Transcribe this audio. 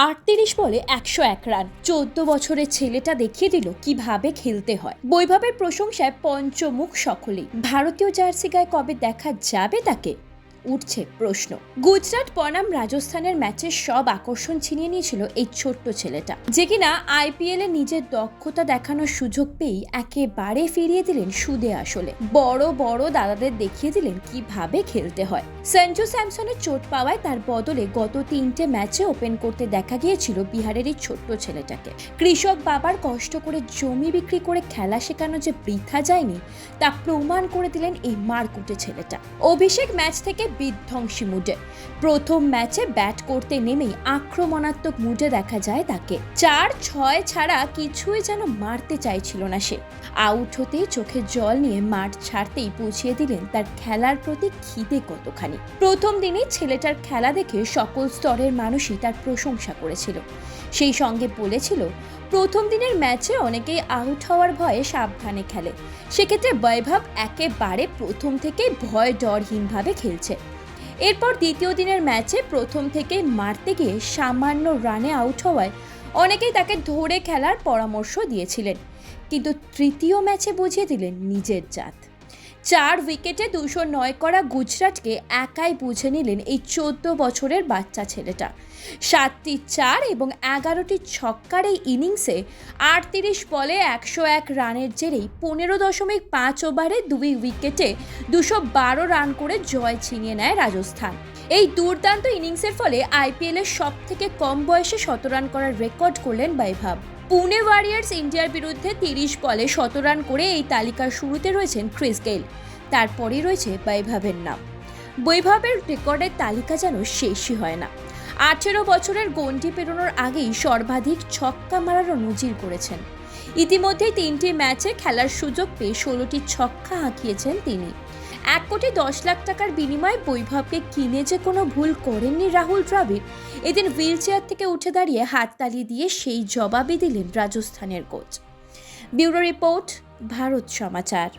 38 বলে 101 রান 14 বছরের ছেলেটা দেখিয়ে দিল কিভাবে খেলতে হয়। বৈভবের প্রশংসায় পঞ্চমুখ সকলেই। ভারতীয় জার্সি গায়ে কবে দেখা যাবে তাকে, উঠছে প্রশ্ন। গুজরাট বনাম রাজস্থানের ম্যাচের সব আকর্ষণ ছিনিয়ে নিয়েছিল এই ছোট্ট ছেলেটা, যে কিনা আইপিএল এ নিজের দক্ষতা দেখানোর সুযোগ পেয়েই একেবারে ফিরিয়ে দিলেন সুদে আসলে। বড় বড় দাদাদের দেখিয়ে দিলেন কিভাবে খেলতে হয়। সঞ্জু স্যামসনের চোট পাওয়ায় তার বদলে গত 3টে ম্যাচে ওপেন করতে দেখা গিয়েছিল বিহারের এই ছোট্ট ছেলেটাকে। কৃষক বাবার কষ্ট করে জমি বিক্রি করে খেলা শেখানো যে বৃথা যায়নি তা প্রমাণ করে দিলেন এই মারকুটে ছেলেটা। অভিষেক ম্যাচ থেকে বিধ্বংসী মুডে। প্রথম ম্যাচে ব্যাট করতে নেমেই আক্রমণাত্মক মুডে দেখা যায় তাকে। 4-6 ছাড়া কিছুই যেন মারতে চাইছিল না সে। আউট হতেই চোখে জল নিয়ে মাঠ ছাড়তেই বুঝিয়ে দিলেন তার খেলার প্রতি খিদে কতখানি। প্রথম দিনই ছেলেটার খেলা দেখে সকল স্তরের মানুষই তার প্রশংসা করেছিল। সেই সঙ্গে বলেছিল প্রথম দিনের ম্যাচে অনেকেই আউট হওয়ার ভয়ে সাবধানে খেলে, সেক্ষেত্রে বৈভব একেবারে প্রথম থেকে ভয় ডরহীনভাবে খেলছে। এরপর দ্বিতীয় দিনের ম্যাচে প্রথম থেকে মারতে গিয়ে সামান্য রানে আউট হওয়ায় অনেকেই তাকে ধরে খেলার পরামর্শ দিয়েছিলেন, কিন্তু তৃতীয় ম্যাচে বুঝিয়ে দিলেন নিজের জাত। 4 উইকেটে 209 করা গুজরাটকে একাই বুঝে নিলেন এই 14 বছরের বাচ্চা ছেলেটা। 7টি 4 এবং 11টি ছক্কার এই ইনিংসে 38 বলে 101 রানের জেরেই 15.5 ওভারে 2 উইকেটে 212 রান করে জয় ছিনিয়ে নেয় রাজস্থান। এই দুর্দান্ত ইনিংসের ফলে আইপিএলের সব থেকে কম বয়সে 100 রান করার রেকর্ড করলেন বৈভব। পুনে ওয়ারিয়ার্স ইন্ডিয়ার বিরুদ্ধে 30 বলে 100 রান করে এই তালিকার শুরুতে রয়েছেন ক্রিস গেইল, তারপরেই রয়েছে বৈভবের নাম। বৈভবের রেকর্ডের তালিকা যেন শেষই হয় না। 18 বছরের গণ্ডি পেরোনোর আগেই সর্বাধিক ছক্কা মারারও নজির করেছেন। ইতিমধ্যেই 3টি ম্যাচে খেলার সুযোগ পেয়ে 16টি ছক্কা হাঁকিয়েছেন তিনি। 1,10,00,000 টাকার বিনিময়ে বৈভবকে কিনে যে কোনো ভুল করেননি রাহুল দ্রাবিড়। এদিন হুইল চেয়ার থেকে উঠে দাঁড়িয়ে হাততালি দিয়ে সেই জবাবই দিলেন রাজস্থানের কোচ। ব্যুরো রিপোর্ট, ভারত সমাচার।